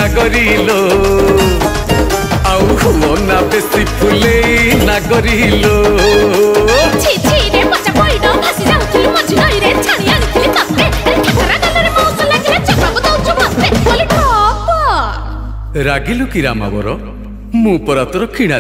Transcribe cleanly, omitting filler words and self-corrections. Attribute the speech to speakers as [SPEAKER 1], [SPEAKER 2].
[SPEAKER 1] नागरिलो आउ हुओ ना बेसी फुले नागरिलो
[SPEAKER 2] छि छि रे मचा पइडो भासी जाउथुलु मझी नई रे छाणी आनिथिलि तते ठाकरा गलरे मौस लागिले चकाबो दउछु मते बोले ठप
[SPEAKER 1] रागिलु की रामावर मु परा तोर किणा